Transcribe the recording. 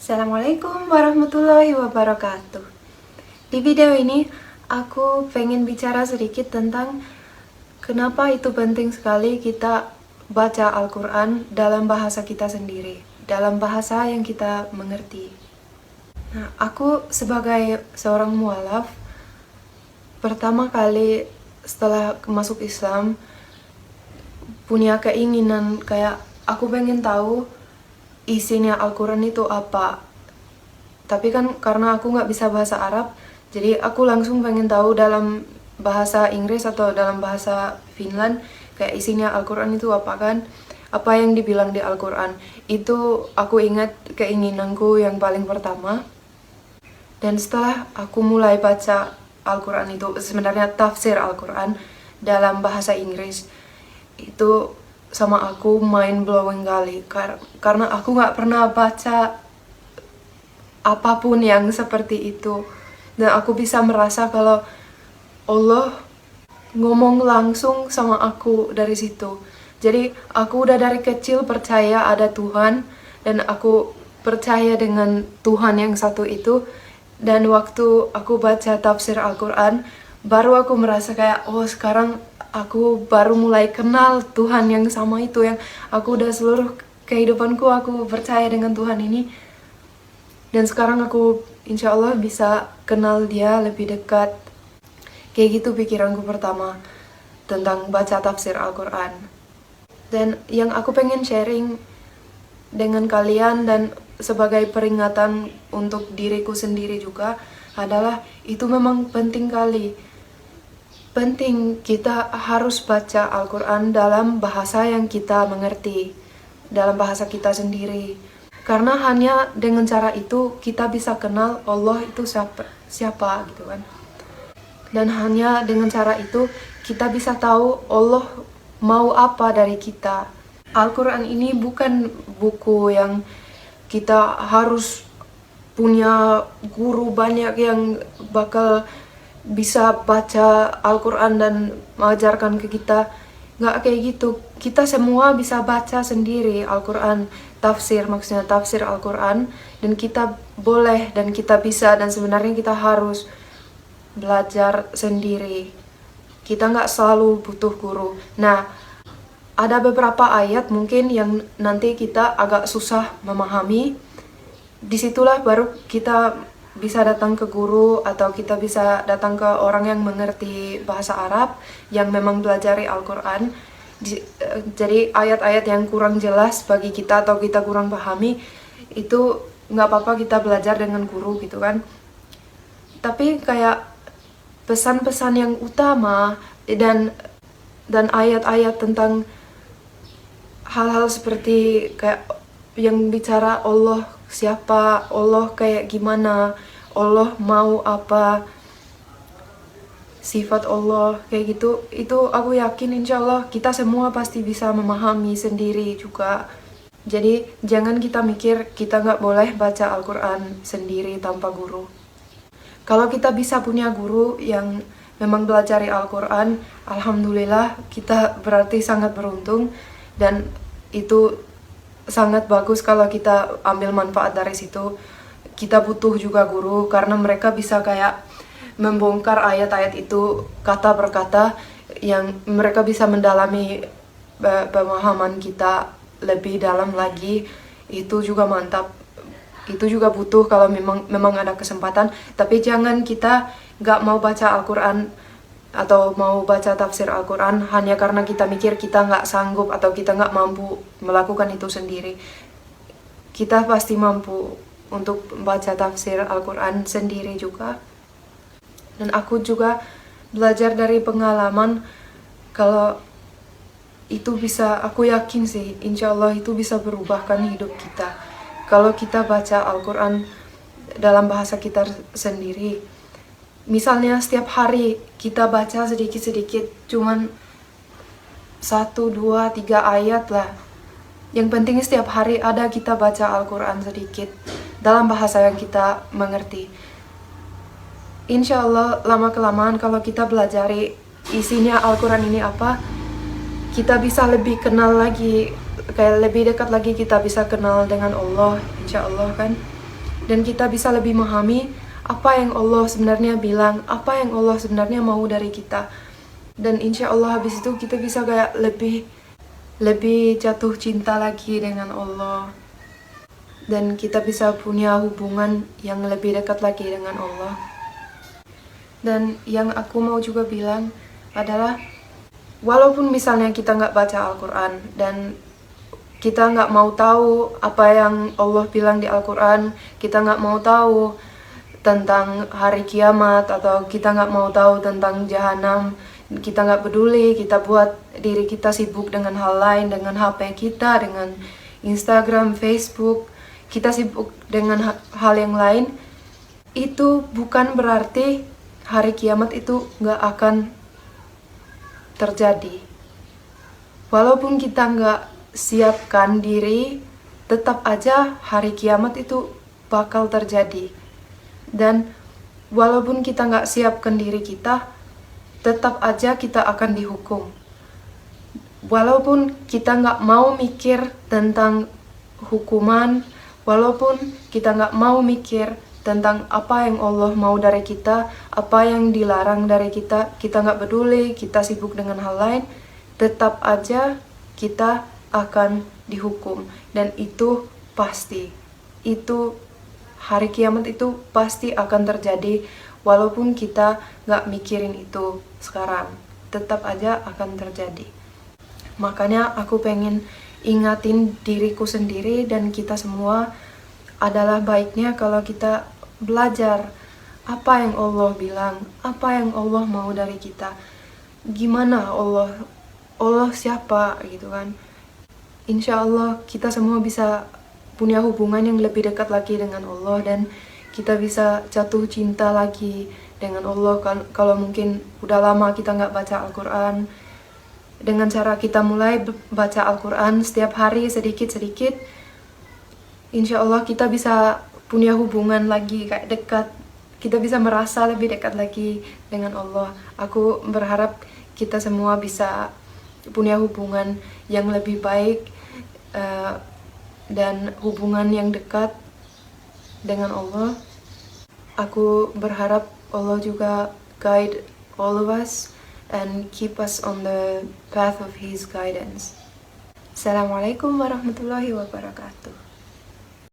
Assalamualaikum warahmatullahi wabarakatuh. Di video ini, aku pengen bicara sedikit tentang kenapa itu penting sekali kita baca Al-Quran dalam bahasa kita sendiri, dalam bahasa yang kita mengerti. Nah, aku sebagai seorang mualaf, pertama kali setelah masuk Islam, punya keinginan kayak aku pengen tahu isinya Al-Quran itu apa. Tapi kan karena aku nggak bisa bahasa Arab, jadi aku langsung pengen tahu dalam bahasa Inggris atau dalam bahasa Finland kayak isinya Al-Quran itu apa kan. Apa yang dibilang di Al-Quran. Itu aku ingat keinginanku yang paling pertama. Dan setelah aku mulai baca Al-Quran itu, sebenarnya tafsir Al-Quran dalam bahasa Inggris, itu sama aku mind blowing kali karena aku nggak pernah baca apapun yang seperti itu, dan aku bisa merasa kalau Allah ngomong langsung sama aku dari situ. Jadi aku udah dari kecil percaya ada Tuhan dan aku percaya dengan Tuhan yang satu itu, dan waktu aku baca tafsir Al-Quran baru aku merasa kayak oh sekarang aku baru mulai kenal Tuhan yang sama itu, yang aku udah seluruh kehidupanku aku percaya dengan Tuhan ini. Dan sekarang aku insya Allah bisa kenal dia lebih dekat. Kayak gitu pikiranku pertama tentang baca tafsir Al-Quran. Dan yang aku pengen sharing dengan kalian dan sebagai peringatan untuk diriku sendiri juga adalah itu memang penting kali. Penting kita harus baca Al-Quran dalam bahasa yang kita mengerti, dalam bahasa kita sendiri. Karena hanya dengan cara itu kita bisa kenal Allah itu siapa gitu kan. Dan hanya dengan cara itu kita bisa tahu Allah mau apa dari kita. Al-Quran ini bukan buku yang kita harus punya guru banyak yang bakal bisa baca Al-Quran dan mengajarkan ke kita. Nggak kayak gitu. Kita semua bisa baca sendiri Al-Quran, tafsir maksudnya tafsir Al-Quran, dan kita boleh dan kita bisa dan sebenarnya kita harus belajar sendiri. Kita nggak selalu butuh guru. Nah, ada beberapa ayat mungkin yang nanti kita agak susah memahami. Disitulah baru kita bisa datang ke guru atau kita bisa datang ke orang yang mengerti bahasa Arab yang memang belajari Al-Quran. Jadi ayat-ayat yang kurang jelas bagi kita atau kita kurang pahami, itu nggak apa-apa kita belajar dengan guru gitu kan. Tapi kayak pesan-pesan yang utama dan ayat-ayat tentang hal-hal seperti kayak yang bicara Allah siapa, Allah kayak gimana, Allah mau apa, sifat Allah kayak gitu, itu aku yakin insya Allah kita semua pasti bisa memahami sendiri juga. Jadi jangan kita mikir kita nggak boleh baca Al-Quran sendiri tanpa guru. Kalau kita bisa punya guru yang memang belajari Al-Quran, alhamdulillah kita berarti sangat beruntung, dan itu sangat bagus kalau kita ambil manfaat dari situ. Kita butuh juga guru karena mereka bisa kayak membongkar ayat-ayat itu kata per kata, yang mereka bisa mendalami pemahaman kita lebih dalam lagi. Itu juga mantap. Itu juga butuh kalau memang ada kesempatan. Tapi jangan kita nggak mau baca Al-Quran atau mau baca tafsir Al-Quran hanya karena kita mikir kita nggak sanggup atau kita nggak mampu melakukan itu sendiri. Kita pasti mampu untuk baca tafsir Al-Quran sendiri juga. Dan aku juga belajar dari pengalaman kalau itu bisa, aku yakin sih insya Allah itu bisa berubahkan hidup kita kalau kita baca Al-Quran dalam bahasa kita sendiri. Misalnya setiap hari kita baca sedikit-sedikit, cuman 1, 2, 3 ayat lah. Yang penting setiap hari ada kita baca Al-Quran sedikit dalam bahasa yang kita mengerti. Insya Allah lama-kelamaan kalau kita belajari isinya Al-Quran ini apa, kita bisa lebih kenal lagi, kayak lebih dekat lagi kita bisa kenal dengan Allah, insya Allah kan. dan kita bisa lebih memahami apa yang Allah sebenarnya bilang, apa yang Allah sebenarnya mau dari kita. Dan insya Allah habis itu kita bisa kayak lebih jatuh cinta lagi dengan Allah, dan kita bisa punya hubungan yang lebih dekat lagi dengan Allah. Dan yang aku mau juga bilang adalah, walaupun misalnya kita nggak baca Al-Quran dan kita nggak mau tahu apa yang Allah bilang di Al-Quran, kita nggak mau tahu tentang hari kiamat, atau kita nggak mau tahu tentang jahanam, kita nggak peduli, kita buat diri kita sibuk dengan hal lain, dengan HP kita, dengan Instagram, Facebook, kita sibuk dengan hal yang lain, itu bukan berarti hari kiamat itu nggak akan terjadi. Walaupun kita nggak siapkan diri, tetap aja hari kiamat itu bakal terjadi. Dan walaupun kita nggak siapkan diri kita, tetap aja kita akan dihukum. Walaupun kita nggak mau mikir tentang hukuman, walaupun kita nggak mau mikir tentang apa yang Allah mau dari kita, apa yang dilarang dari kita nggak peduli, kita sibuk dengan hal lain, tetap aja kita akan dihukum. Dan itu pasti, itu hari kiamat itu pasti akan terjadi, walaupun kita nggak mikirin itu sekarang, tetap aja akan terjadi. Makanya aku pengen ingatin diriku sendiri dan kita semua, adalah baiknya kalau kita belajar apa yang Allah bilang, apa yang Allah mau dari kita, gimana Allah siapa gitu kan. Insya Allah kita semua bisa punya hubungan yang lebih dekat lagi dengan Allah, dan kita bisa jatuh cinta lagi dengan Allah. Kalau mungkin udah lama kita nggak baca Al-Quran, dengan cara kita mulai baca Al-Quran setiap hari sedikit-sedikit, insya Allah kita bisa punya hubungan lagi kayak dekat, kita bisa merasa lebih dekat lagi dengan Allah. Aku berharap kita semua bisa punya hubungan yang lebih baik, dan hubungan yang dekat dengan Allah. Aku berharap Allah juga guide all of us and keep us on the path of His guidance. Assalamualaikum warahmatullahi wabarakatuh.